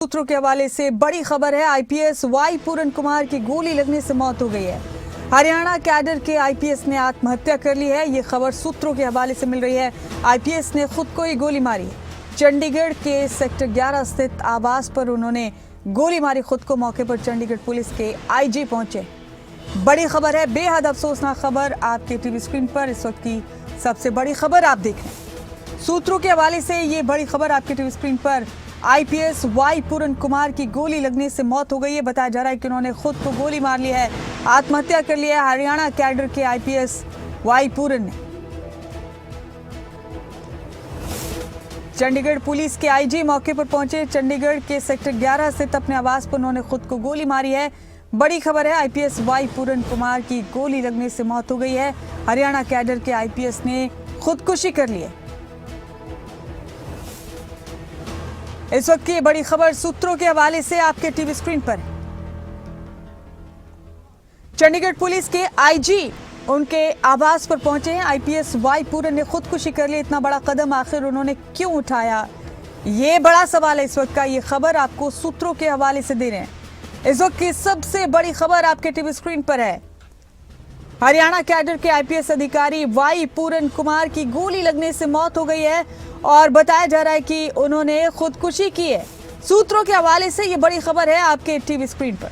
सूत्रों के हवाले से बड़ी खबर है। आईपीएस वाई पूरन कुमार की गोली लगने से मौत हो गई है। हरियाणा कैडर के आईपीएस ने आत्महत्या कर ली है। ये खबर सूत्रों के हवाले से मिल रही है। आईपीएस ने खुद को ही गोली मारी। चंडीगढ़ के सेक्टर 11 स्थित आवास पर उन्होंने गोली मारी खुद को। मौके पर चंडीगढ़ पुलिस के आईजी पहुंचे। बड़ी खबर है, बेहद अफसोसनाक खबर आपके टीवी स्क्रीन पर इस वक्त की सबसे बड़ी खबर आप देख रहे हैं। सूत्रों के हवाले से ये बड़ी खबर आपके टीवी स्क्रीन पर। आईपीएस वाई पूरन कुमार की गोली लगने से मौत हो गई है। बताया जा रहा है कि उन्होंने खुद को गोली मार ली है, आत्महत्या कर ली है। हरियाणा कैडर के आईपीएस वाई पूरन ने चंडीगढ़ पुलिस के आईजी मौके पर पहुंचे। चंडीगढ़ के सेक्टर 11 स्थित अपने आवास पर उन्होंने खुद को गोली मारी है। बड़ी खबर है, आईपीएस वाई पूरन कुमार की गोली लगने से मौत हो गई है। हरियाणा कैडर के आईपीएस ने खुदकुशी कर ली है। इस वक्त की बड़ी खबर सूत्रों के हवाले से आपके टीवी स्क्रीन पर। चंडीगढ़ पुलिस के आईजी उनके आवास पर पहुंचे हैं। आईपीएस वाई पूरन ने खुदकुशी कर ली। इतना बड़ा कदम आखिर उन्होंने क्यों उठाया, ये बड़ा सवाल है इस वक्त का। ये खबर आपको सूत्रों के हवाले से दे रहे हैं। इस वक्त की सबसे बड़ी खबर आपके टीवी स्क्रीन पर है। हरियाणा कैडर के आईपीएस अधिकारी वाई पूरन कुमार की गोली लगने से मौत हो गई है और बताया जा रहा है कि उन्होंने खुदकुशी की है। सूत्रों के हवाले से ये बड़ी खबर है आपके टीवी स्क्रीन पर।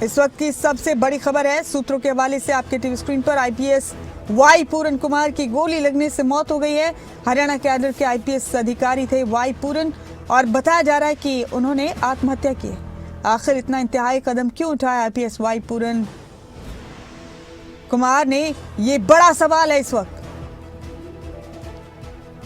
इस वक्त की सबसे बड़ी खबर है सूत्रों के हवाले से आपके टीवी स्क्रीन पर। आईपीएस वाई पूरन कुमार की गोली लगने से मौत हो गई है। हरियाणा कैडर के आईपीएस अधिकारी थे वाई पूरन और बताया जा रहा है कि उन्होंने आत्महत्या की है। आखिर इतना इंतहाई कदम क्यों उठाया आईपीएस वाई पूरन कुमार ने, ये बड़ा सवाल है इस वक्त।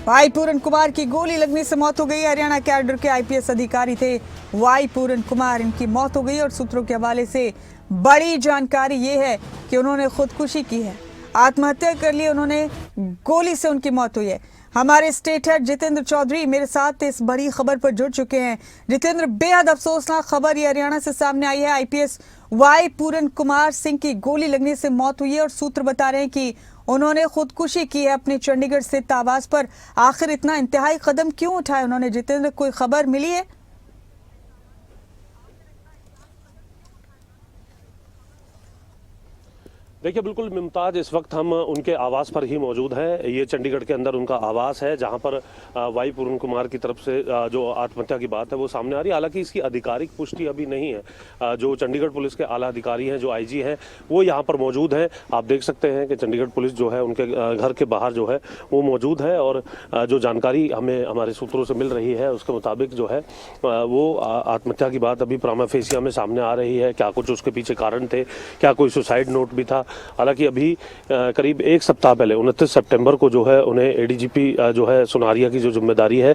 वाई पूरन कुमार की गोली लगने से मौत हो गई। हरियाणा कैडर के आईपीएस अधिकारी थे वाई पूरन कुमार, इनकी मौत हो गई और सूत्रों के हवाले से बड़ी जानकारी ये है कि उन्होंने खुदकुशी की है, आत्महत्या कर ली। उन्होंने गोली से उनकी मौत हुई है। हमारे स्टेट हेड जितेंद्र चौधरी मेरे साथ इस बड़ी खबर पर जुड़ चुके हैं। जितेंद्र, बेहद अफसोसनाक खबर ये हरियाणा से सामने आई है। आईपीएस वाई पूरन कुमार सिंह की गोली लगने से मौत हुई है और सूत्र बता रहे हैं कि उन्होंने खुदकुशी की है अपने चंडीगढ़ स्थित आवास पर। आखिर इतना इंतहाई कदम क्यों उठाया उन्होंने? जितेंद्र, कोई खबर मिली है? देखिए, बिल्कुल मुमताज, इस वक्त हम उनके आवास पर ही मौजूद हैं। ये चंडीगढ़ के अंदर उनका आवास है जहां पर वाई पूरन कुमार की तरफ से जो आत्महत्या की बात है वो सामने आ रही है। हालांकि इसकी आधिकारिक पुष्टि अभी नहीं है। जो चंडीगढ़ पुलिस के आला अधिकारी हैं, जो आईजी हैं, वो यहाँ पर मौजूद हैं। आप देख सकते हैं कि चंडीगढ़ पुलिस जो है उनके घर के बाहर जो है वो मौजूद है और जो जानकारी हमें हमारे सूत्रों से मिल रही है उसके मुताबिक जो है वो आत्महत्या की बात अभी प्रामा फेसिया में सामने आ रही है। क्या कुछ उसके पीछे कारण थे, क्या कोई सुसाइड नोट भी था? हालांकि अभी करीब एक सप्ताह पहले 29 सितंबर को जो है उन्हें एडीजीपी जो है सुनारिया की जो जिम्मेदारी है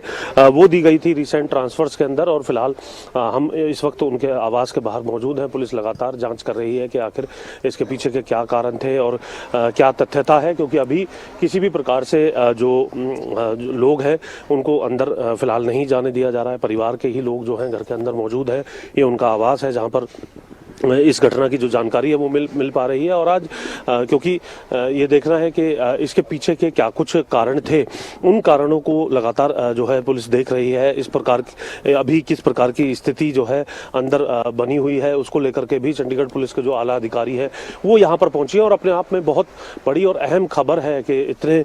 वो दी गई थी रिसेंट ट्रांसफर्स के अंदर। और फिलहाल हम इस वक्त उनके आवास के बाहर मौजूद हैं। पुलिस लगातार जांच कर रही है कि आखिर इसके पीछे के क्या कारण थे और क्या तथ्यता है, क्योंकि अभी किसी भी प्रकार से जो लोग हैं उनको अंदर फिलहाल नहीं जाने दिया जा रहा है। परिवार के ही लोग जो हैं घर के अंदर मौजूद हैं। ये उनका आवास है जहाँ पर इस घटना की जो जानकारी है वो मिल पा रही है। और आज क्योंकि ये देखना है कि इसके पीछे के क्या कुछ कारण थे, उन कारणों को लगातार जो है पुलिस देख रही है। इस प्रकार अभी किस प्रकार की स्थिति जो है अंदर बनी हुई है उसको लेकर के भी चंडीगढ़ पुलिस के जो आला अधिकारी है वो यहाँ पर पहुंचे और अपने आप में बहुत बड़ी और अहम खबर है कि इतने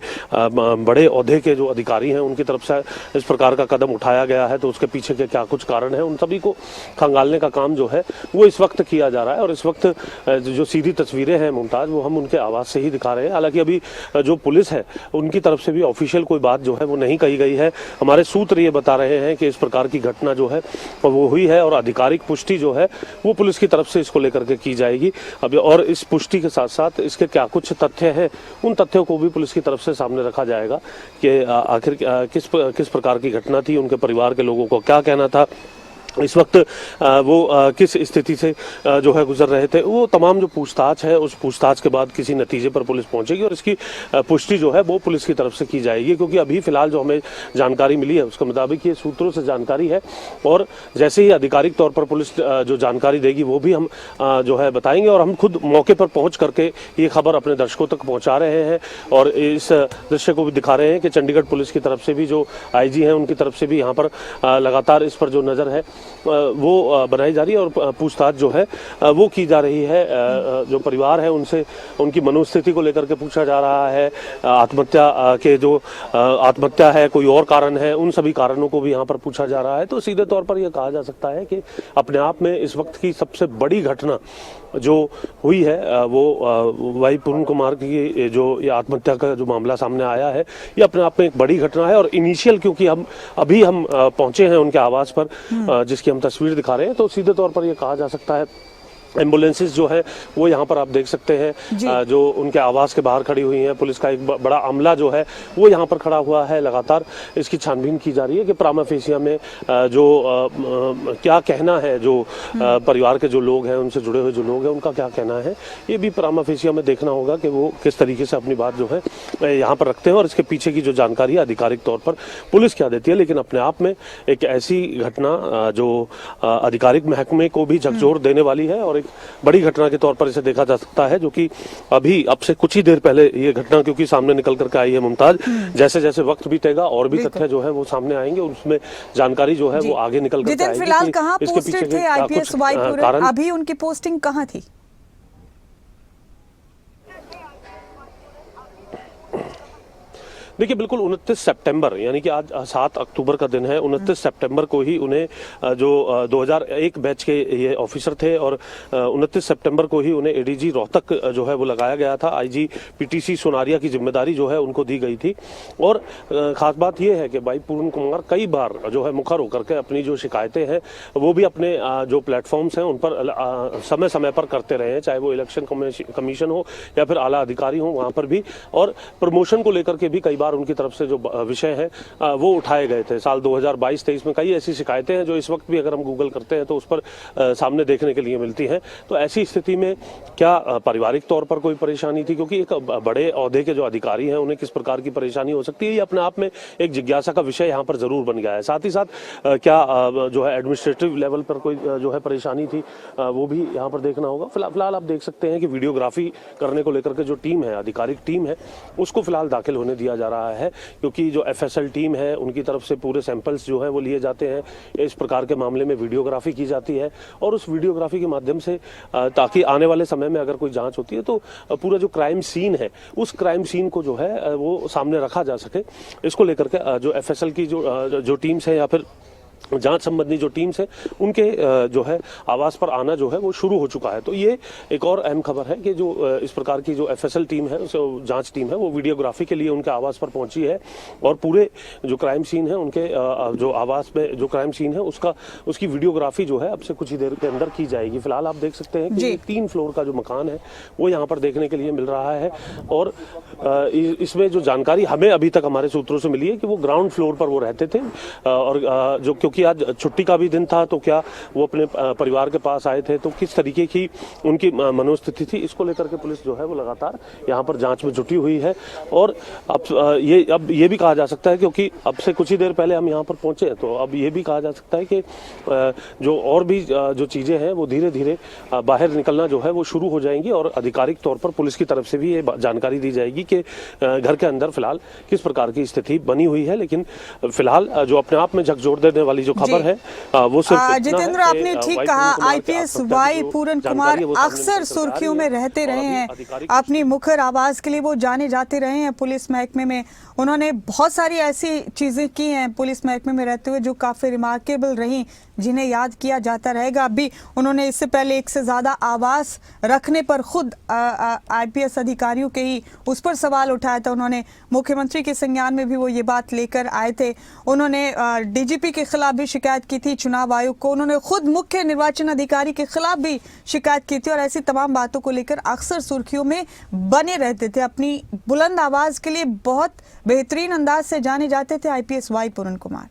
बड़े ओहदे के जो अधिकारी हैं उनकी तरफ से इस प्रकार का कदम उठाया गया है। तो उसके पीछे के क्या कुछ कारण है उन सभी को खंगालने का काम जो है वो इस वक्त किया जा रहा है। और इस वक्त जो सीधी तस्वीरें हैं मुमताज, वो हम उनके आवास से ही दिखा रहे हैं। हालांकि अभी जो पुलिस है उनकी तरफ से भी ऑफिशियल कोई बात जो है वो नहीं कही गई है। हमारे सूत्र ये बता रहे हैं कि इस प्रकार की घटना जो है वो हुई है और आधिकारिक पुष्टि जो है वो पुलिस की तरफ से इसको लेकर के की जाएगी अभी। और इस पुष्टि के साथ साथ इसके क्या कुछ तथ्य हैं उन तथ्यों को भी पुलिस की तरफ से सामने रखा जाएगा कि आखिर किस प्रकार की घटना थी, उनके परिवार के लोगों को क्या कहना था इस वक्त वो किस स्थिति से जो है गुजर रहे थे, वो तमाम जो पूछताछ है उस पूछताछ के बाद किसी नतीजे पर पुलिस पहुंचेगी और इसकी पुष्टि जो है वो पुलिस की तरफ से की जाएगी। क्योंकि अभी फिलहाल जो हमें जानकारी मिली है उसके मुताबिक ये सूत्रों से जानकारी है और जैसे ही आधिकारिक तौर पर पुलिस जो जानकारी देगी वो भी हम जो है बताएंगे और हम खुद मौके पर पहुंच करके ये खबर अपने दर्शकों तक पहुंचा रहे हैं और इस दृश्य को भी दिखा रहे हैं कि चंडीगढ़ पुलिस की तरफ से भी जो आईजी हैं उनकी तरफ से भी यहाँ पर लगातार इस पर जो नज़र है वो बनाई जा रही है और पूछताछ जो है वो की जा रही है। जो परिवार है उनसे उनकी मनोस्थिति को लेकर के पूछा जा रहा है। आत्महत्या के जो आत्महत्या है कोई और कारण है उन सभी कारणों को भी यहाँ पर पूछा जा रहा है। तो सीधे तौर पर यह कहा जा सकता है कि अपने आप में इस वक्त की सबसे बड़ी घटना जो हुई है वो वाई पूरन कुमार की जो ये आत्महत्या का जो मामला सामने आया है ये अपने आप में एक बड़ी घटना है। और इनिशियल क्योंकि हम पहुंचे हैं उनके आवास पर जिसकी हम तस्वीर दिखा रहे हैं तो सीधे तौर पर यह कहा जा सकता है एम्बुलेंसेस जो है वो यहाँ पर आप देख सकते हैं जो उनके आवास के बाहर खड़ी हुई हैं। पुलिस का एक बड़ा अमला जो है वो यहाँ पर खड़ा हुआ है। लगातार इसकी छानबीन की जा रही है कि प्रामा फेसिया में जो क्या कहना है, जो परिवार के जो लोग हैं उनसे जुड़े हुए जो लोग हैं उनका क्या कहना है, ये भी प्रामा फेसिया में देखना होगा कि वो किस तरीके से अपनी बात जो है यहाँ पर रखते हैं और इसके पीछे की जो जानकारी है आधिकारिक तौर पर पुलिस क्या देती है। लेकिन अपने आप में एक ऐसी घटना जो आधिकारिक महकमे को भी झकझोर देने वाली है और एक बड़ी घटना के तौर पर इसे देखा जा सकता है जो कि अभी अब से कुछ ही देर पहले ये घटना क्योंकि सामने निकल करके आई है मुमताज, जैसे जैसे वक्त बीतेगा और भी तथ्य जो है वो सामने आएंगे और उसमें जानकारी जो है वो आगे निकल करके आएगी। फिलहाल कहाँ पोस्टेड थे आईपीएस वाई पूरन, अभी उनकी पोस्टिंग कहाँ थी? देखिए बिल्कुल 29 सितंबर यानी कि आज 7 अक्टूबर का दिन है। 29 सितंबर को ही उन्हें जो 2001 बैच के ये ऑफिसर थे और 29 सितंबर को ही उन्हें एडीजी रोहतक जो है वो लगाया गया था। आईजी पीटीसी सोनारिया की जिम्मेदारी जो है उनको दी गई थी। और खास बात यह है कि भाई पूरन कुमार कई बार जो है मुखर होकर के अपनी जो शिकायतें हैं वो भी अपने जो प्लेटफॉर्म्स हैं उन पर समय समय पर करते रहे हैं, चाहे वो इलेक्शन कमीशन हो या फिर आला अधिकारी हो वहाँ पर भी। और प्रमोशन को लेकर के भी कई उनकी तरफ से जो विषय है वो उठाए गए थे। साल 2022-23 में कई ऐसी शिकायतें हैं जो इस वक्त भी अगर हम गूगल करते हैं तो उस पर सामने देखने के लिए मिलती हैं। तो ऐसी स्थिति में क्या पारिवारिक तौर पर कोई परेशानी थी, क्योंकि एक बड़े ओहदे के जो अधिकारी हैं उन्हें किस प्रकार की परेशानी हो सकती है, ये अपने आप में एक जिज्ञासा का विषय यहाँ पर जरूर बन गया है। साथ ही साथ क्या जो है एडमिनिस्ट्रेटिव लेवल पर कोई जो है परेशानी थी वो भी यहाँ पर देखना होगा। फिलहाल आप देख सकते हैं कि वीडियोग्राफी करने को लेकर के जो टीम है, आधिकारिक टीम है, उसको फिलहाल दाखिल होने दिया जा रहा है क्योंकि जो एफएसएल टीम है उनकी तरफ से पूरे सैंपल्स जो है वो लिए जाते हैं। इस प्रकार के मामले में वीडियोग्राफी की जाती है और उस वीडियोग्राफी के माध्यम से ताकि आने वाले समय में अगर कोई जांच होती है तो पूरा जो क्राइम सीन है उस क्राइम सीन को जो है वो सामने रखा जा सके। इसको लेकर के जो एफएसएल की जो टीम्स है या फिर जांच संबंधी जो टीम्स है उनके जो है आवास पर आना जो है वो शुरू हो चुका है। तो ये एक और अहम खबर है कि जो इस प्रकार की जो एफएसएल टीम है, जांच टीम है, वो वीडियोग्राफी के लिए उनके आवास पर पहुंची है और पूरे जो क्राइम सीन है उनके जो आवास में जो क्राइम सीन है उसकी वीडियोग्राफी जो है अब से कुछ ही देर के अंदर की जाएगी। फिलहाल आप देख सकते हैं कि 3 फ्लोर का जो मकान है वो यहाँ पर देखने के लिए मिल रहा है और इसमें जो जानकारी हमें अभी तक हमारे सूत्रों से मिली है कि वो ग्राउंड फ्लोर पर वो रहते थे और जो क्योंकि आज छुट्टी का भी दिन था तो क्या वो अपने परिवार के पास आए थे, तो किस तरीके की उनकी मनोस्थिति थी, इसको लेकर के पुलिस जो है वो लगातार यहाँ पर जांच में जुटी हुई है। और अब ये भी कहा जा सकता है क्योंकि अब से कुछ ही देर पहले हम यहाँ पर पहुंचे हैं तो अब ये भी कहा जा सकता है कि जो और भी जो चीजें हैं वो धीरे धीरे बाहर निकलना जो है वो शुरू हो जाएंगी और आधिकारिक तौर पर पुलिस की तरफ से भी ये जानकारी दी जाएगी कि घर के अंदर फिलहाल किस प्रकार की स्थिति बनी हुई है। लेकिन फिलहाल जो अपने आप में झकझोर देने वाली जो खबर है वो सिर्फ जितेंद्र, आपने ठीक कहा, आईपीएस वाई पूरन कुमार अक्सर सुर्खियों में रहते रहे हैं। अपनी मुखर आवाज के लिए वो जाने जाते रहे हैं पुलिस महकमे में। उन्होंने बहुत सारी ऐसी चीजें की हैं पुलिस महकमे में रहते हुए जो काफी रिमार्केबल रही, जिन्हें याद किया जाता रहेगा। अभी उन्होंने इससे पहले 1 से ज्यादा आवास रखने पर खुद आईपीएस अधिकारियों के ही उस पर सवाल उठाया था। उन्होंने मुख्यमंत्री के संज्ञान में भी वो ये बात लेकर आए थे। उन्होंने डीजीपी के खिलाफ भी शिकायत की थी, चुनाव आयोग को। उन्होंने खुद मुख्य निर्वाचन अधिकारी के खिलाफ भी शिकायत की थी और ऐसी तमाम बातों को लेकर अक्सर सुर्खियों में बने रहते थे। अपनी बुलंद आवाज के लिए बहुत बेहतरीन अंदाज से जाने जाते थे आईपीएस वाई पूरन कुमार।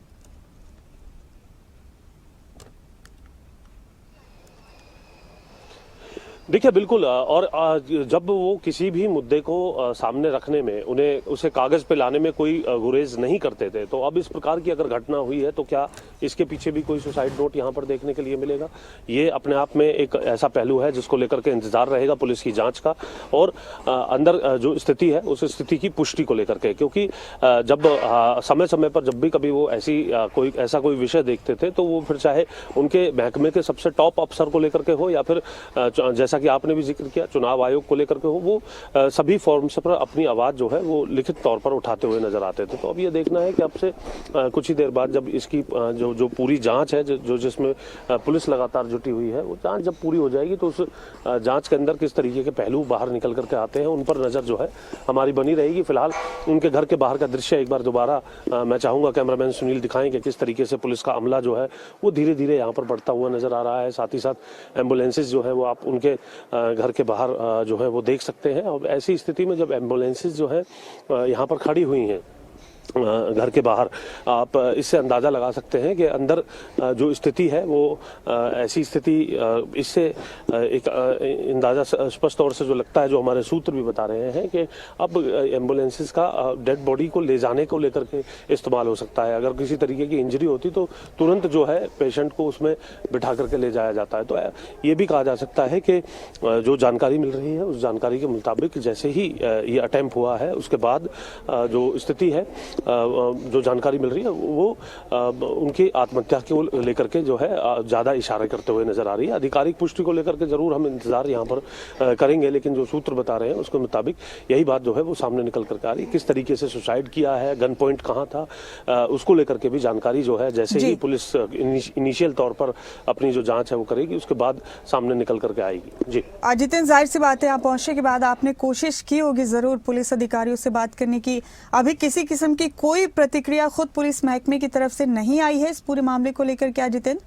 देखिए बिल्कुल और जब वो किसी भी मुद्दे को सामने रखने में उन्हें उसे कागज पे लाने में कोई गुरेज नहीं करते थे, तो अब इस प्रकार की अगर घटना हुई है तो क्या इसके पीछे भी कोई सुसाइड नोट यहाँ पर देखने के लिए मिलेगा? ये अपने आप में एक ऐसा पहलू है जिसको लेकर के इंतजार रहेगा पुलिस की जांच का और अंदर जो स्थिति है उस स्थिति की पुष्टि को लेकर के, क्योंकि जब समय समय पर जब भी कभी वो कोई विषय देखते थे तो वो फिर चाहे उनके महकमे के सबसे टॉप अफसर को लेकर के हो या फिर जैसा कि आपने भी जिक्र किया चुनाव आयोग को लेकर के हो, वो सभी फॉर्म्स पर अपनी आवाज जो है वो लिखित तौर पर उठाते हुए नजर आते थे। तो अब ये देखना है कि अब से कुछ ही देर बाद जब इसकी जो पूरी जांच है जिसमें पुलिस लगातार जुटी हुई है, वो जांच जब पूरी हो जाएगी तो उस जांच के अंदर किस तरीके के पहलू बाहर निकल करके आते हैं उन पर नजर जो है हमारी बनी रहेगी। फिलहाल उनके घर के बाहर का दृश्य एक बार दोबारा मैं चाहूंगा कैमरामैन सुनील दिखाएं कि किस तरीके से पुलिस का अमला जो है वो धीरे धीरे यहाँ पर बढ़ता हुआ नजर आ रहा है। साथ ही साथ एम्बुलेंसेज जो है वो आप उनके घर के बाहर जो है वो देख सकते हैं। और ऐसी स्थिति में जब एम्बुलेंसेज जो है यहाँ पर खड़ी हुई हैं घर के बाहर, आप इससे अंदाज़ा लगा सकते हैं कि अंदर जो स्थिति है वो ऐसी स्थिति इससे एक अंदाज़ा स्पष्ट तौर से जो लगता है, जो हमारे सूत्र भी बता रहे हैं कि अब एम्बुलेंसेस का डेड बॉडी को ले जाने को लेकर के इस्तेमाल हो सकता है। अगर किसी तरीके की इंजरी होती तो तुरंत जो है पेशेंट को उसमें बिठा करके ले जाया जाता है। तो ये भी कहा जा सकता है कि जो जानकारी मिल रही है उस जानकारी के मुताबिक जैसे ही ये अटेम्प्ट हुआ है उसके बाद जो स्थिति है, जो जानकारी मिल रही है वो उनकी आत्महत्या को लेकर के जो है ज्यादा इशारे करते हुए नजर आ रही है। आधिकारिक पुष्टि को लेकर के जरूर हम इंतजार यहाँ पर करेंगे, लेकिन जो सूत्र बता रहे हैं उसके मुताबिक यही बात जो है वो सामने निकल करके आ रही है। किस तरीके से सुसाइड किया है, गन पॉइंट कहाँ था, उसको लेकर के भी जानकारी जो है जैसे ही पुलिस इनिशियल तौर पर अपनी जो जांच है वो करेगी उसके बाद सामने निकल करके आएगी। जी जितेंद्र, जाहिर सी बात है आप पहुंचने के बाद आपने कोशिश की होगी जरूर पुलिस अधिकारियों से बात करने की। अभी किसी किस्म की कोई प्रतिक्रिया खुद पुलिस महकमे की तरफ से नहीं आई है इस पूरे मामले को लेकर, क्या जितेंद्र?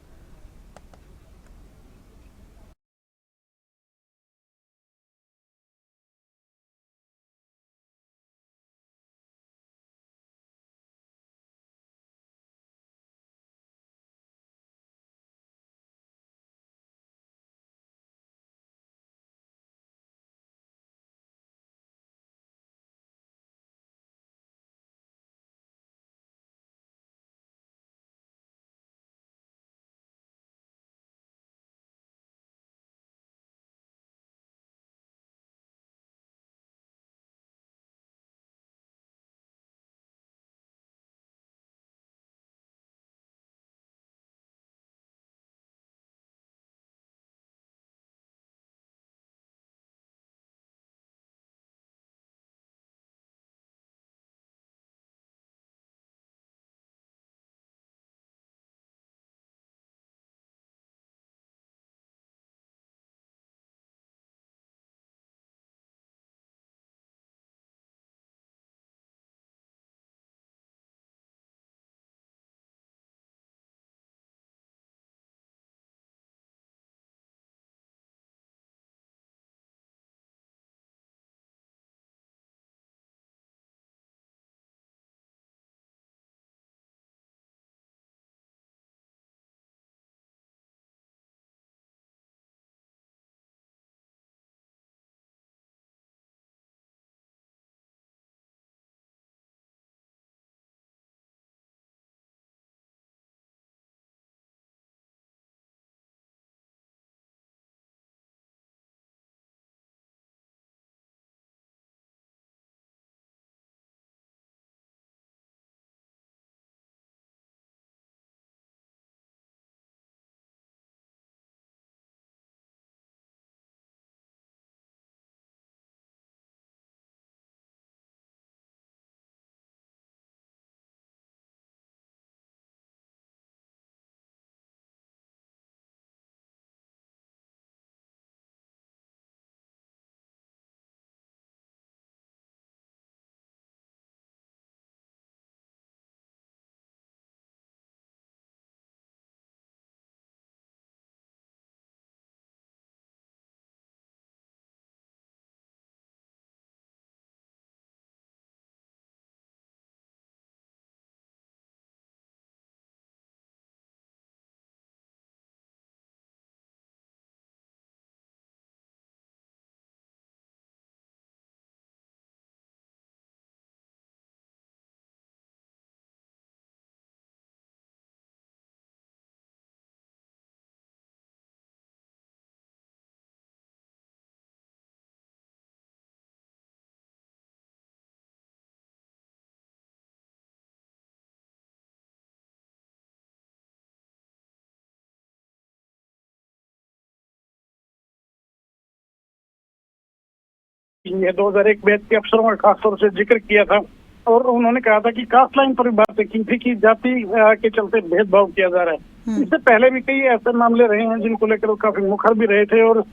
ये 2001 बैच के अफसरों का खासतौर से जिक्र किया था और उन्होंने कहा था कि कास्ट लाइन पर भी बातें की थी कि जाति के चलते भेदभाव किया जा रहा है। इससे पहले भी कई ऐसे मामले रहे हैं जिनको लेकर वो काफी मुखर भी रहे थे और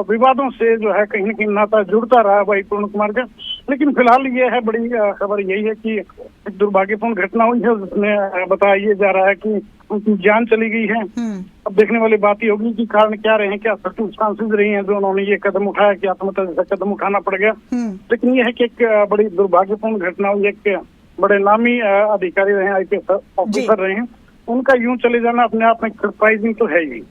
विवादों से जो है कहीं न कहीं नाता जुड़ता रहा भाई पूर्ण कुमार का। लेकिन फिलहाल ये है बड़ी खबर यही है कि एक दुर्भाग्यपूर्ण घटना हुई है जिसमें बताया ये जा रहा है कि उनकी जान चली गई है। अब देखने वाली बात ही होगी कि कारण क्या रहे हैं, क्या सर्कमस्टांसेस रही हैं जो उन्होंने ये कदम उठाया कि आत्महत्या जैसा कदम उठाना पड़ गया। लेकिन ये है कि एक बड़ी दुर्भाग्यपूर्ण घटना हुई, एक बड़े नामी अधिकारी रहे हैं, IPS ऑफिसर रहे हैं, उनका यूं चले जाना अपने आप में सरप्राइजिंग तो है ही।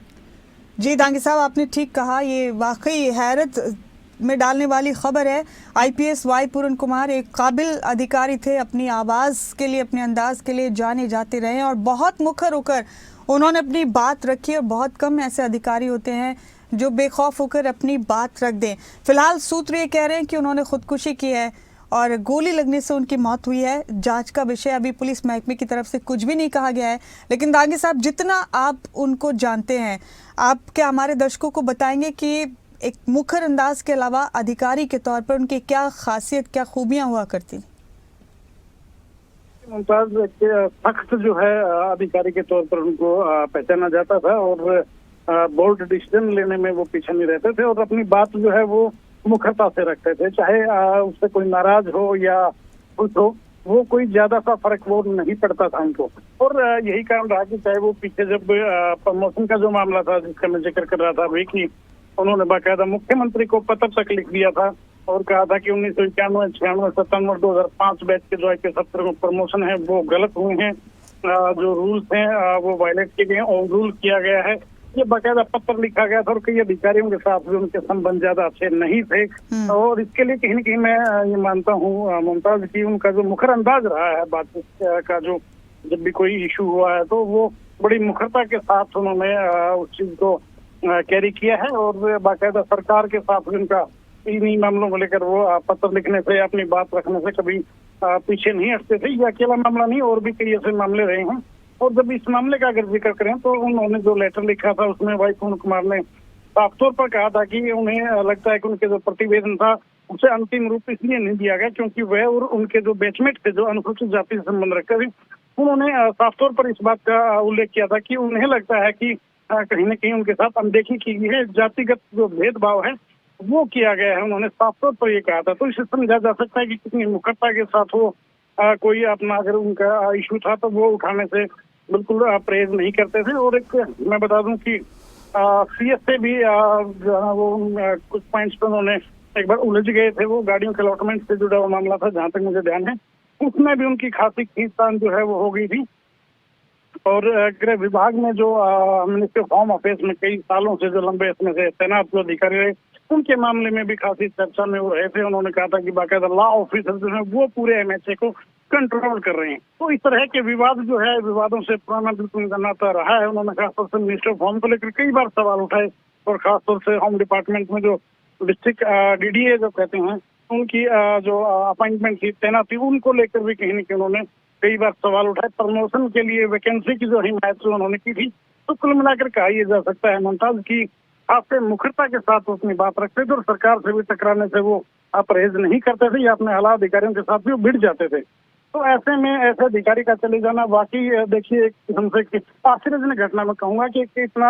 जी दांगी साहब, आपने ठीक कहा, ये वाकई हैरत में डालने वाली खबर है। IPS वाई पूरन कुमार एक काबिल अधिकारी थे, अपनी आवाज़ के लिए, अपने अंदाज के लिए जाने जाते रहे और बहुत मुखर होकर उन्होंने अपनी बात रखी और बहुत कम ऐसे अधिकारी होते हैं जो बेखौफ होकर अपनी बात रख दें। फिलहाल सूत्र ये कह रहे हैं कि उन्होंने खुदकुशी की है और गोली लगने से उनकी मौत हुई है। जांच का विषय अभी पुलिस महकमे की तरफ से कुछ भी नहीं कहा गया है। लेकिन दांगी साहब, जितना आप उनको जानते हैं, आप क्या हमारे दर्शकों को बताएंगे कि एक मुखर अंदाज के अलावा अधिकारी के तौर पर उनकी क्या खासियत, क्या खूबियां हुआ करती? मुमताज एक सख्त जो है अधिकारी के तौर पर उनको पहचाना जाता था और बोल्ड डिसीजन लेने में वो पीछे नहीं रहते थे और अपनी बात जो है वो मुखरता से रखते थे, चाहे उससे कोई नाराज हो या कुछ हो, वो कोई ज्यादा सा फर्क वो नहीं पड़ता था उनको। और यही कारण रहा कि चाहे वो पीछे जब प्रमोशन का जो मामला था जिसका मैं जिक्र कर रहा था अभी, कि उन्होंने बाकायदा मुख्यमंत्री को पत्र तक लिख दिया था और कहा था कि 1991, 96, 97, 2005 बैच के जो IPS अफसर में प्रमोशन है वो गलत हुए हैं, जो रूल्स हैं वो वायलेट किए गए, ओवर रूल किया गया है। ये बाकायदा पत्र लिखा गया था और कई अधिकारियों के साथ भी उनके संबंध ज्यादा अच्छे नहीं थे और इसके लिए कहीं न कहीं मैं ये मानता हूँ मुमताज की उनका जो मुखर अंदाज रहा है बातचीत का, जो जब भी कोई इशू हुआ है तो वो बड़ी मुखरता के साथ उन्होंने उस चीज को कैरी किया है और बाकायदा सरकार के साथ उनका इन्हीं मामलों को लेकर वो पत्र लिखने से, अपनी बात रखने से कभी पीछे नहीं हटते थे। ये अकेला मामला नहीं, और भी कई ऐसे मामले रहे हैं। और जब इस मामले का अगर जिक्र करें तो उन्होंने जो लेटर लिखा था उसमें वाई पूर्ण कुमार ने साफ तौर पर कहा था कि उन्हें लगता है कि उनके जो प्रतिवेदन था उसे अंतिम रूप इसलिए नहीं दिया गया क्योंकि वह और उनके जो बैचमेट थे जो अनुसूचित जाति से संबंध रखते थे, उन्होंने साफ तौर पर इस बात का उल्लेख किया था कि उन्हें लगता है कि कहीं न कहीं उनके साथ अनदेखी की गई है, जातिगत जो भेदभाव है वो किया गया है। उन्होंने साफ तौर पर ये कहा था। तो इसे समझा जा सकता है कि कितनी मुखरता के साथ वो कोई अपना अगर उनका इशू था तो वो उठाने से बिल्कुल परहेज नहीं करते थे। और एक मैं बता दूं कि CS से भी वो कुछ पॉइंट्स पर उन्होंने एक बार उलझ गए थे, वो गाड़ियों के अलॉटमेंट से जुड़ा हुआ मामला था जहां तक मुझे ध्यान है, उसमें भी उनकी खासी खींचतान जो है वो हो गई थी। और गृह विभाग में जो मिनिस्ट्री ऑफ होम अफेयर्स में कई सालों से जो लंबे इसमें से तैनात जो अधिकारी रहे, उनके मामले में भी खासी चर्चा में वो रहे थे। उन्होंने कहा था कि बाकायदा लॉ ऑफिसर जो है वो पूरे MHA को कंट्रोल कर रहे हैं। तो इस तरह के विवाद जो है, विवादों से पुराना बिल्कुल नाता रहा है। उन्होंने खासतौर से मिनिस्टर ऑफ होम को लेकर कई बार सवाल उठाए और खासतौर से होम डिपार्टमेंट में जो डिस्ट्रिक्ट DDA जो कहते हैं उनकी जो अपॉइंटमेंट की तैनाती, उनको लेकर भी कहीं न कहीं उन्होंने कई बार सवाल उठाए। प्रमोशन के लिए वैकेंसी की जो हिमायत उन्होंने की थी। तो कुल मिलाकर कहा यह जा सकता है मुमताज की आपसे मुखरता के साथ वो अपनी बात रखते थे और सरकार से भी टकराने से वो परहेज नहीं करते थे या अपने आला अधिकारियों के साथ भी वो भिड़ जाते थे। तो ऐसे में ऐसे अधिकारी का चले जाना वाकई देखिए एक किस्म से आश्चर्यजनक घटना मैं कहूँगा कि इतना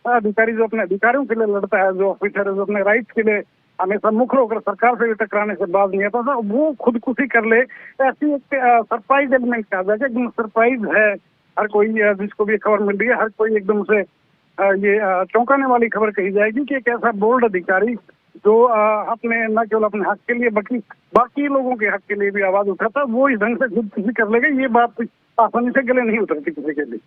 अधिकारी जो अपने अधिकारियों के लिए लड़ता है, जो ऑफिसर है जो अपने राइट्स के लिए हमेशा मुखर होकर सरकार से भी टकराने से बाज नहीं आता था, वो खुदकुशी कर ले। ऐसी एक सरप्राइज एलिमेंट कहा जाए, एकदम सरप्राइज है हर कोई जिसको भी खबर मिल रही है, हर कोई एकदम से ये चौंकाने वाली खबर कही जाएगी कि एक ऐसा बोल्ड अधिकारी जो अपने न केवल अपने हक के लिए बल्कि बाकी लोगों के हक के लिए भी आवाज उठाता, वो इस ढंग से खुदकुशी कर लेगा, ये बात आसानी से गले नहीं उतरती किसी के लिए।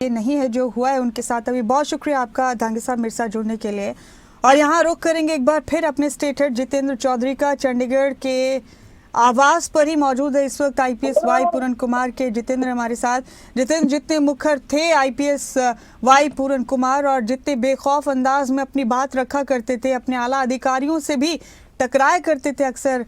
ये नहीं है जो हुआ है उनके साथ। अभी बहुत शुक्रिया आपका दांगी साहब मेरे साथ जुड़ने के लिए। और यहाँ रुक करेंगे एक बार फिर अपने स्टेट हेड जितेंद्र चौधरी का। चंडीगढ़ के आवास पर ही मौजूद है इस वक्त IPS वाई पूरन कुमार के जितेंद्र हमारे साथ। जितेंद्र, जितने मुखर थे IPS वाई पूरन कुमार और जितने बेखौफ अंदाज में अपनी बात रखा करते थे, अपने आला अधिकारियों से भी टकराया करते थे अक्सर,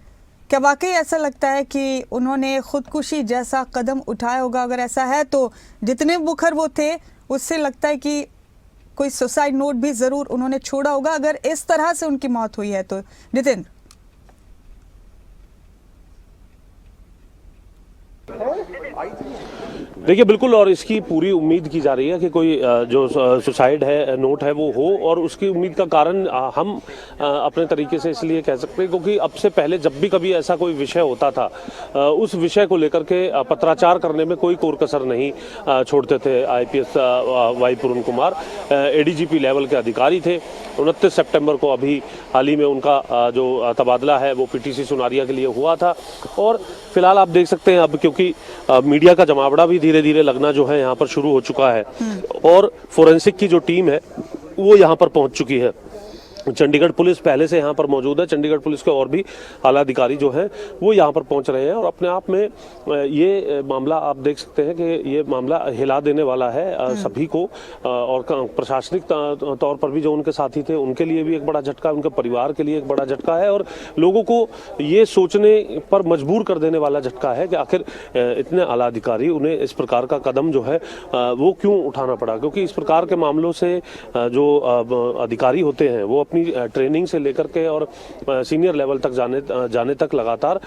क्या वाकई ऐसा लगता है कि उन्होंने खुदकुशी जैसा कदम उठाया होगा? अगर ऐसा है तो जितने मुखर वो थे उससे लगता है कि कोई सुसाइड नोट भी जरूर उन्होंने छोड़ा होगा अगर इस तरह से उनकी मौत हुई है तो। जितेंद्र, देखिए बिल्कुल, और इसकी पूरी उम्मीद की जा रही है कि कोई जो सुसाइड है नोट है वो हो, और उसकी उम्मीद का कारण हम अपने तरीके से इसलिए कह सकते हैं क्योंकि अब से पहले जब भी कभी ऐसा कोई विषय होता था उस विषय को लेकर के पत्राचार करने में कोई कोर कसर नहीं छोड़ते थे आईपीएस वाई पूरन कुमार। एडीजीपी लेवल के अधिकारी थे। 29 सितंबर को अभी हाल ही में उनका जो तबादला है वो पीटीसी सुनारिया के लिए हुआ था, और फिलहाल आप देख सकते हैं अब क्योंकि मीडिया का जमावड़ा भी धीरे धीरे लगना जो है यहाँ पर शुरू हो चुका है, और फोरेंसिक की जो टीम है वो यहाँ पर पहुंच चुकी है। चंडीगढ़ पुलिस पहले से यहाँ पर मौजूद है। चंडीगढ़ पुलिस के और भी आला अधिकारी जो हैं वो यहाँ पर पहुँच रहे हैं, और अपने आप में ये मामला आप देख सकते हैं कि ये मामला हिला देने वाला है सभी को, और प्रशासनिक तौर पर भी जो उनके साथी थे उनके लिए भी एक बड़ा झटका, उनके परिवार के लिए एक बड़ा झटका है, और लोगों को ये सोचने पर मजबूर कर देने वाला झटका है कि आखिर इतने आला अधिकारी उन्हें इस प्रकार का कदम जो है वो क्यों उठाना पड़ा। क्योंकि इस प्रकार के मामलों से जो अधिकारी होते हैं वो ट्रेनिंग से लेकर के और सीनियर लेवल तक जाने तक लगातार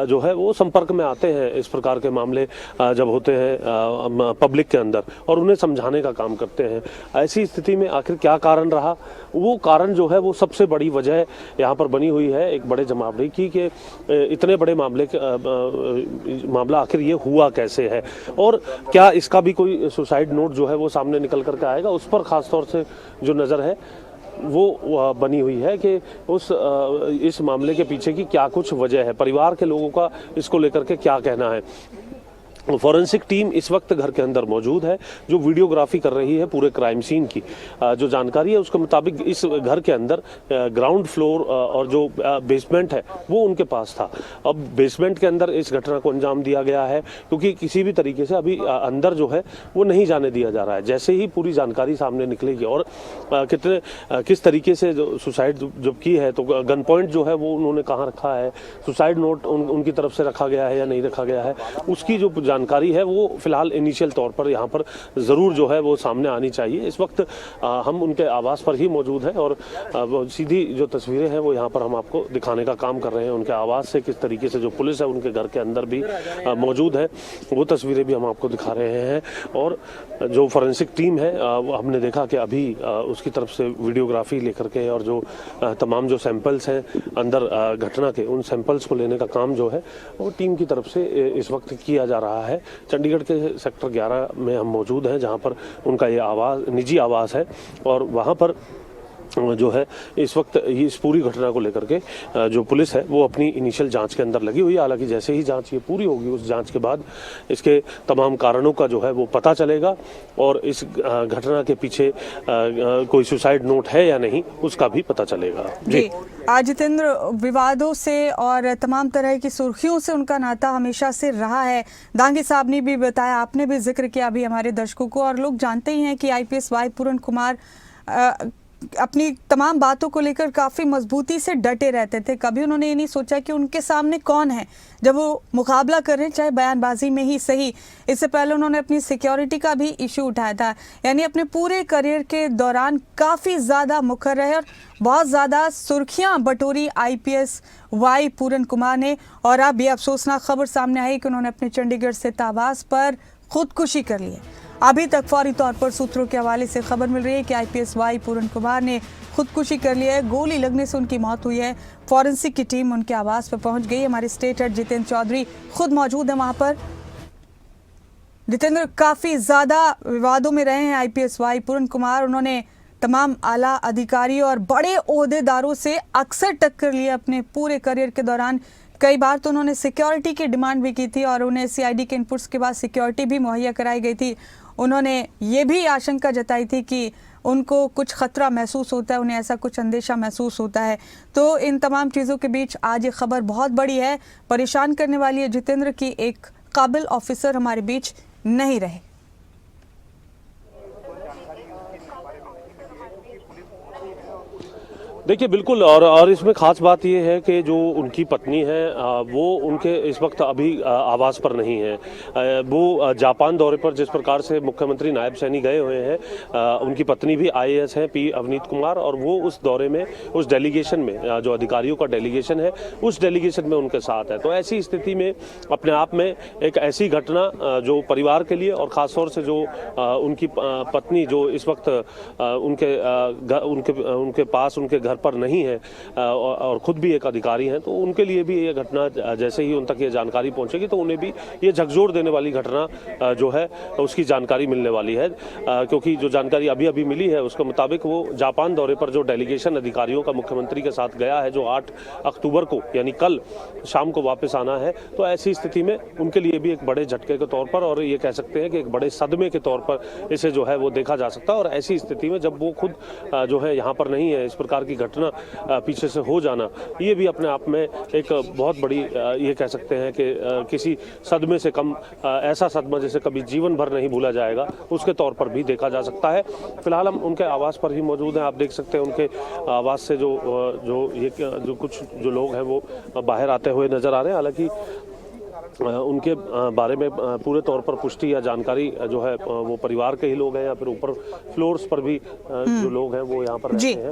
जो है वो संपर्क में आते हैं इस प्रकार के मामले जब होते हैं पब्लिक के अंदर, और उन्हें समझाने का काम करते हैं। ऐसी स्थिति में आखिर क्या कारण रहा, वो कारण जो है वो सबसे बड़ी वजह यहाँ पर बनी हुई है एक बड़े जमावड़े की कि इतने बड़े मामला आखिर ये हुआ कैसे है, और क्या इसका भी कोई सुसाइड नोट जो है वो सामने निकल करके आएगा, उस पर खासतौर से जो नज़र है वो बनी हुई है कि इस मामले के पीछे की क्या कुछ वजह है, परिवार के लोगों का इसको लेकर के क्या कहना है। फॉरेंसिक टीम इस वक्त घर के अंदर मौजूद है जो वीडियोग्राफी कर रही है पूरे क्राइम सीन की। जो जानकारी है उसके मुताबिक इस घर के अंदर ग्राउंड फ्लोर और जो बेसमेंट है वो उनके पास था। अब बेसमेंट के अंदर इस घटना को अंजाम दिया गया है क्योंकि किसी भी तरीके से अभी अंदर जो है वो नहीं जाने दिया जा रहा है। जैसे ही पूरी जानकारी सामने निकलेगी और किस तरीके से जो सुसाइड जब की है तो गन पॉइंट जो है वो उन्होंने कहाँ रखा है, सुसाइड नोट उनकी तरफ से रखा गया है या नहीं रखा गया है, उसकी जो जानकारी है वो फिलहाल इनिशियल तौर पर यहाँ पर ज़रूर जो है वो सामने आनी चाहिए। इस वक्त हम उनके आवास पर ही मौजूद हैं और सीधी जो तस्वीरें हैं वो यहाँ पर हम आपको दिखाने का काम कर रहे हैं। उनके आवास से किस तरीके से जो पुलिस है उनके घर के अंदर भी मौजूद है वो तस्वीरें भी हम आपको दिखा रहे हैं। और जो फॉरेंसिक टीम है हमने देखा कि अभी उसकी तरफ से वीडियोग्राफी लेकर के और जो तमाम जो सैंपल्स हैं अंदर घटना के, उन सैंपल्स को लेने का काम जो है वो टीम की तरफ से इस वक्त किया जा रहा है। चंडीगढ़ के सेक्टर 11 में हम मौजूद हैं जहां पर उनका ये निजी आवास है और वहां पर जो है इस वक्त इस पूरी घटना को लेकर के जो पुलिस है वो अपनी इनिशियल जांच के अंदर लगी हुई है। हालांकि जैसे ही जांच ये पूरी होगी उस जांच के बाद इसके तमाम कारणों का जो है वो पता चलेगा और इस घटना के पीछे कोई सुसाइड नोट है या नहीं उसका भी पता चलेगा। जी जितेंद्र, विवादों से और तमाम तरह की सुर्खियों से उनका नाता हमेशा से रहा है। दांगी साहब ने भी बताया, आपने भी जिक्र किया अभी हमारे दर्शकों को, और लोग जानते ही हैं कि आईपीएस वाई पूरन कुमार अपनी तमाम बातों को लेकर काफ़ी मजबूती से डटे रहते थे। कभी उन्होंने ये नहीं सोचा कि उनके सामने कौन है जब वो मुकाबला कर रहे हैं, चाहे बयानबाजी में ही सही। इससे पहले उन्होंने अपनी सिक्योरिटी का भी इशू उठाया था। यानी अपने पूरे करियर के दौरान काफ़ी ज़्यादा मुखर रहे और बहुत ज़्यादा सुर्खियां बटोरी आईपीएस वाई पूरन कुमार ने। और अब ये अफसोसनाक खबर सामने आई कि उन्होंने अपने चंडीगढ़ स्थित आवास पर खुदकुशी कर ली है। अभी तक फौरी तौर पर सूत्रों के हवाले से खबर मिल रही है कि आईपीएस वाई पूरन कुमार ने खुदकुशी कर ली है। गोली लगने से उनकी मौत हुई है। फॉरेंसिक की टीम उनके आवास पर पहुंच गई। हमारे स्टेट हेड जितेंद्र चौधरी खुद मौजूद है वहां पर। जितेंद्र, काफी ज्यादा विवादों में रहे हैं आईपीएस वाई पूरन कुमार। उन्होंने तमाम आला अधिकारी और बड़े ओहदेदारों से अक्सर टक्कर ली अपने पूरे करियर के दौरान। कई बार तो उन्होंने सिक्योरिटी की डिमांड भी की थी और उन्हें सीआईडी के इनपुट्स के बाद सिक्योरिटी भी मुहैया कराई गई थी। उन्होंने ये भी आशंका जताई थी कि उनको कुछ खतरा महसूस होता है, उन्हें ऐसा कुछ अंदेशा महसूस होता है। तो इन तमाम चीज़ों के बीच आज ये खबर बहुत बड़ी है, परेशान करने वाली है जितेंद्र की एक काबिल ऑफिसर हमारे बीच नहीं रहे। देखिए बिल्कुल, और इसमें खास बात ये है कि जो उनकी पत्नी है वो उनके इस वक्त अभी आवास पर नहीं है। वो जापान दौरे पर जिस प्रकार से मुख्यमंत्री नायब सैनी गए हुए हैं, उनकी पत्नी भी IAS हैं, P अवनीत कुमार, और वो उस दौरे में, उस डेलीगेशन में, जो अधिकारियों का डेलीगेशन है, उस डेलीगेशन में उनके साथ है। तो ऐसी स्थिति में अपने आप में एक ऐसी घटना जो परिवार के लिए और खासतौर से जो उनकी पत्नी जो इस वक्त उनके पास उनके घर पर नहीं है और खुद भी एक अधिकारी हैं, तो उनके लिए भी ये घटना जैसे ही उन तक ये जानकारी पहुंचेगी तो उन्हें भी ये झकझोर देने वाली घटना जो है उसकी जानकारी मिलने वाली है। क्योंकि जो जानकारी अभी अभी मिली है उसके मुताबिक वो जापान दौरे पर जो डेलीगेशन अधिकारियों का मुख्यमंत्री के साथ गया है, जो 8 अक्टूबर को यानी कल शाम को वापस आना है, तो ऐसी स्थिति में उनके लिए भी एक बड़े झटके के तौर पर, और ये कह सकते हैं कि एक बड़े सदमे के तौर पर इसे जो है वो देखा जा सकता है। और ऐसी स्थिति में जब वो खुद जो है यहाँ पर नहीं है, इस प्रकार की घटना पीछे से हो जाना, ये भी अपने आप में एक बहुत बड़ी, ये कह सकते हैं कि किसी सदमे से कम, ऐसा सदमा जिसे कभी जीवन भर नहीं भूला जाएगा, उसके तौर पर भी देखा जा सकता है। फिलहाल हम उनके आवास पर ही मौजूद हैं। आप देख सकते हैं उनके आवास से जो कुछ जो लोग हैं वो बाहर आते हुए नजर आ रहे हैं। हालांकि उनके बारे में पूरे तौर पर पुष्टि या जानकारी जो है वो परिवार के ही लोग हैं या फिर ऊपर फ्लोर्स पर भी जो लोग हैं वो यहाँ पर रहते हैं,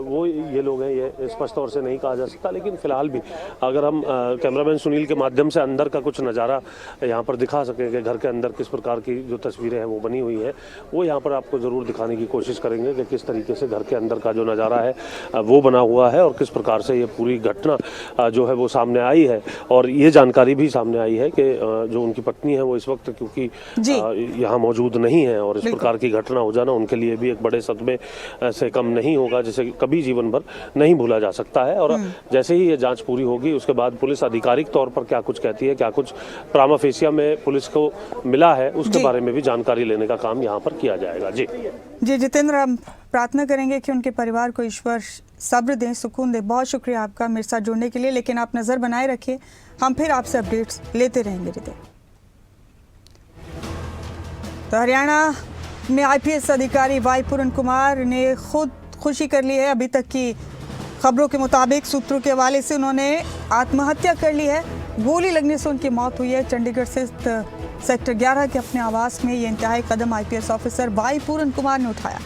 वो ये लोग हैं, ये स्पष्ट तौर से नहीं कहा जा सकता। लेकिन फिलहाल भी अगर हम कैमरामैन सुनील के माध्यम से अंदर का कुछ नज़ारा यहाँ पर दिखा सकें कि घर के अंदर किस प्रकार की जो तस्वीरें हैं वो बनी हुई है, वो यहाँ पर आपको ज़रूर दिखाने की कोशिश करेंगे कि किस तरीके से घर के अंदर का जो नज़ारा है वो बना हुआ है और किस प्रकार से ये पूरी घटना जो है वो सामने आई है। और ये जानकारी भी सामने आई है कि जो उनकी पत्नी है वो इस वक्त क्योंकि यहाँ मौजूद नहीं है, और इस प्रकार की घटना हो जाना उनके लिए भी एक बड़े सदमे से कम नहीं होगा, जिसे कभी जीवन भर नहीं भूला जा सकता है। और जैसे ही ये जांच पूरी होगी उसके बाद पुलिस आधिकारिक तौर पर क्या कुछ कहती है, क्या कुछ प्रामा फेसिया में पुलिस को मिला है, उसके बारे में भी जानकारी लेने का काम यहाँ पर किया जाएगा। जी जितेंद्र, हम प्रार्थना करेंगे कि उनके परिवार को ईश्वर सब्र दें, सुकून दे। बहुत शुक्रिया आपका मेरे साथ जुड़ने के लिए, लेकिन आप नजर बनाए रखिए, हम फिर आपसे अपडेट्स लेते रहेंगे। तो हरियाणा में IPS अधिकारी वाई पूरन कुमार ने खुद खुशी कर ली है। अभी तक की खबरों के मुताबिक सूत्रों के हवाले से उन्होंने आत्महत्या कर ली है। गोली लगने से उनकी मौत हुई है। चंडीगढ़ स्थित सेक्टर 11 के अपने आवास में ये इंतहाई कदम IPS ऑफिसर वाई पूरन कुमार ने उठाया।